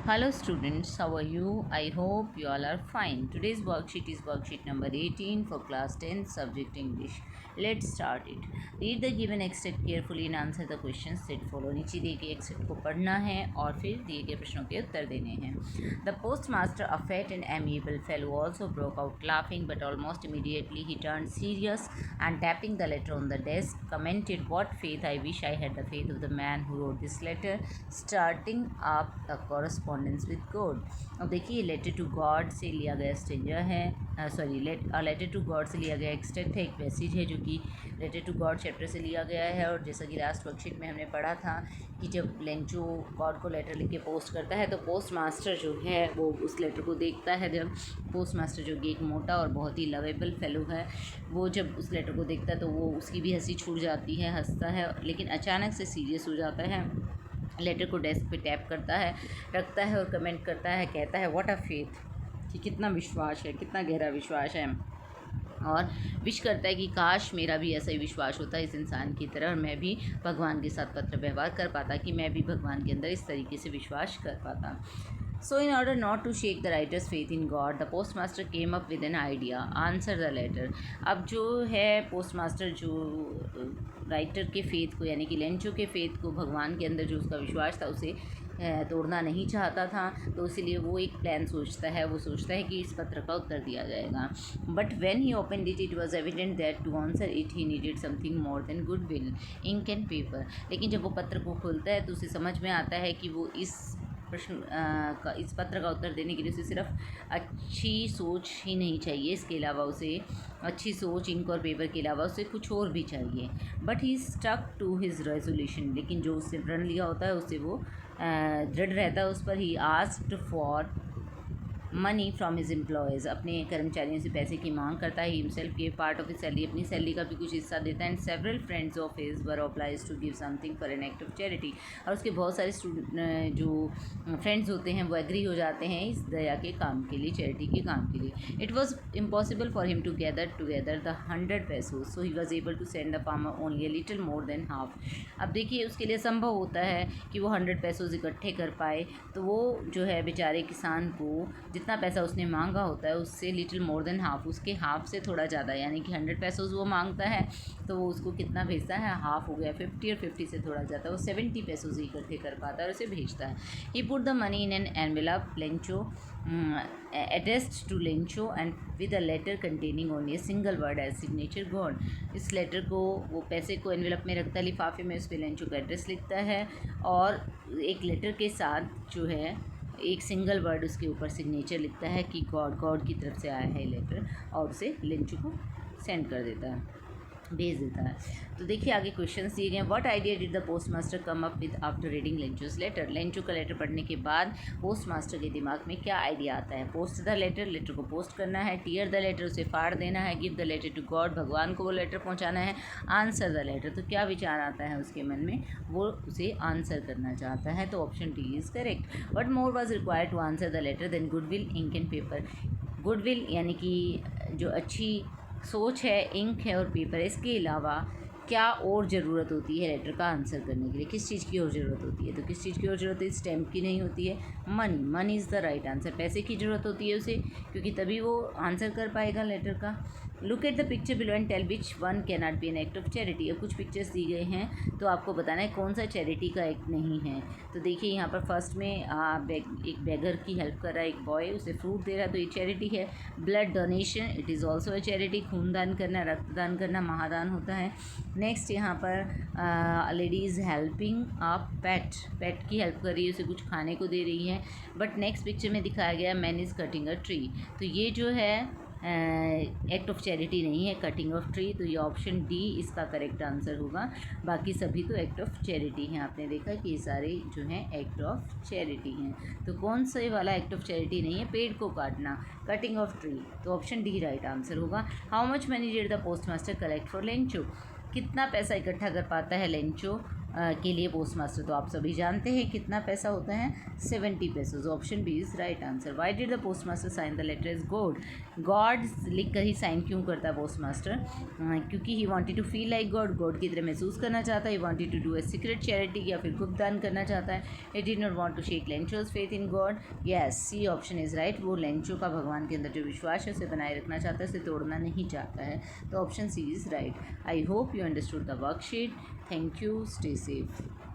Hello students, how are you? I hope you all are fine. Today's worksheet is worksheet number 18 for class 10 subject English. Let's start it. Read the given extract carefully and answer the questions that follow. नीचे दिए गए extract को पढ़ना है और फिर दिए गए प्रश्नों के उत्तर देने हैं. The postmaster, a fat and amiable fellow, also broke out laughing, but almost immediately he turned serious and tapping the letter on the desk, commented, "What faith! I wish I had the faith of the man who wrote this letter, starting up a correspondence with God." अब देखिए letter to God से लिया गया stranger है, letter to God से लिया गया extract है, एक मैसेज है जो कि लेटर टू गॉड चैप्टर से लिया गया है। और जैसा कि लास्ट वर्कशीट में हमने पढ़ा था कि जब लेंचो गॉड को लेटर लिख के पोस्ट करता है तो पोस्ट मास्टर जो है वो उस लेटर को देखता है। जब पोस्ट मास्टर जो कि एक मोटा और बहुत ही लवेबल फेलो है, वो जब उस लेटर को देखता है तो वो उसकी भी हंसी छूट जाती है, हंसता है, लेकिन अचानक से सीरियस हो जाता है। लेटर को डेस्क पे टैप करता है, रखता है और कमेंट करता है, कहता है व्हाट अ फेथ, कि कितना विश्वास है, कितना गहरा विश्वास है, और विश करता है कि काश मेरा भी ऐसा ही विश्वास होता इस इंसान की तरह और मैं भी भगवान के साथ पत्र व्यवहार कर पाता, कि मैं भी भगवान के अंदर इस तरीके से विश्वास कर पाता। So in order not to shake the writer's faith in God, the postmaster came up with an idea. Answer the letter. अब जो है पोस्टमास्टर जो राइटर के फेथ को यानी कि लेंचो के फेथ को, भगवान के अंदर जो उसका विश्वास था उसे तोड़ना नहीं चाहता था, तो इसीलिए वो एक प्लान सोचता है। वो सोचता है कि इस पत्र का उत्तर दिया जाएगा। But when he opened it, it was evident that to answer it he needed something more than goodwill, ink and paper. लेकिन जब वो पत्र को खोलता है तो उसे समझ में आता है कि वो इस पत्र का उत्तर देने के लिए उसे सिर्फ अच्छी सोच ही नहीं चाहिए, इसके अलावा उसे अच्छी सोच, इंक और पेपर के अलावा उसे कुछ और भी चाहिए। But he stuck to his resolution, लेकिन जो उसने प्रण लिया होता है उससे वो दृढ़ रहता है उस पर। He asked for money from his employees, अपने कर्मचारियों से पैसे की मांग करता है। Himself give part of his salary, अपनी सैलरी का भी कुछ हिस्सा देता है। And several friends of his were obliged to give something for an act of charity, और उसके बहुत सारे जो फ्रेंड्स होते हैं वो एग्री हो जाते हैं इस दया के काम के लिए, चैरिटी के काम के लिए। It was impossible for him to gather together the 100 pesos, so he was able to send the farmer only a little more than half. अब देखिए उसके लिए संभव होता है कि वो 100 pesos इकट्ठे कर पाए, तो वो जो है बेचारे किसान को जितना पैसा उसने मांगा होता है उससे लिटिल मोर देन हाफ, उसके हाफ से थोड़ा ज़्यादा, यानी कि 100 pesos वो मांगता है तो वो उसको कितना भेजता है, हाफ हो गया 50, और 50 से थोड़ा ज़्यादा वो 70 pesos इकट्ठे कर पाता है और उसे भेजता है। He put the money in an envelope Lencho addressed to Lencho and with a letter containing only a single word as signature God. इस लेटर को वो पैसे को एनवेलप में रखता है, लिफाफे में, उस पर लेंचो का एड्रेस लिखता है और एक लेटर के साथ जो है एक सिंगल वर्ड उसके ऊपर सिग्नेचर लिखता है कि गॉड की तरफ से आया है लेटर, और उसे लेंचो को सेंड कर देता है, भेज देता है। तो देखिए आगे क्वेश्चंस दिए गए। What idea did the post master come up with after reading Lencho's letter, Lencho का लेटर पढ़ने के बाद पोस्ट मास्टर के दिमाग में क्या आइडिया आता है। पोस्ट द लेटर, लेटर को पोस्ट करना है। टीयर द लेटर, उसे फाड़ देना है। Give the letter to God, भगवान को वो लेटर पहुंचाना है। आंसर द लेटर, तो क्या विचार आता है उसके मन में, वो उसे आंसर करना चाहता है, तो option D is correct. What more was required to answer the letter than goodwill, ink and paper. Goodwill यानी कि जो अच्छी सोच है, इंक है और पेपर, इसके अलावा क्या और ज़रूरत होती है लेटर का आंसर करने के लिए, किस चीज़ की और ज़रूरत होती है, तो किस चीज़ की और ज़रूरत है, स्टैम्प की नहीं होती है, money is the right answer. पैसे की ज़रूरत होती है उसे, क्योंकि तभी वो आंसर कर पाएगा लेटर का। Look at the picture below and tell which one can not be an act of charity. अब कुछ पिक्चर्स दी गए हैं तो आपको बताना है कौन सा चैरिटी का एक्ट नहीं है। तो देखिए यहाँ पर फर्स्ट में एक बेगर की हेल्प कर रहा है एक बॉय, उसे फ्रूट दे रहा है, तो ये चैरिटी है। Blood donation, it is also a charity, खूनदान करना, रक्तदान करना महादान होता है। नेक्स्ट यहाँ पर lady is helping a pet की हेल्प कर रही है, उसे कुछ खाने को दे रही है। बट नेक्स्ट पिक्चर में दिखाया गया man is cutting a tree, तो ये जो है एक्ट ऑफ चैरिटी नहीं है, कटिंग ऑफ ट्री, तो ये ऑप्शन डी इसका करेक्ट आंसर होगा। बाकी सभी तो एक्ट ऑफ चैरिटी हैं, आपने देखा कि ये सारे जो हैं एक्ट ऑफ चैरिटी हैं। तो कौन से वाला एक्ट ऑफ चैरिटी नहीं है, पेड़ को काटना, कटिंग ऑफ ट्री, तो ऑप्शन डी राइट आंसर होगा। How much money did the post master collect for Lencho, कितना पैसा इकट्ठा कर पाता है लेंचो के लिए पोस्ट मास्टर तो आप सभी जानते हैं कितना पैसा होता है, 70 पैसे। Option B is right answer. Why did the post master sign the letter is God? God लिख कर ही साइन क्यों करता है पोस्ट मास्टर? क्योंकि he wanted to feel like God, God की तरह महसूस करना चाहता है। He wanted to do a secret charity, या फिर गुप्त दान करना चाहता है। He did not want to shake Lencho's faith in God. Yes, C option is right. वो लेंचो का भगवान के अंदर जो विश्वास है उसे बनाए रखना चाहता है, उसे तोड़ना नहीं चाहता है। तो option C is right. I hope you understood the worksheet. Thank you. Stay safe.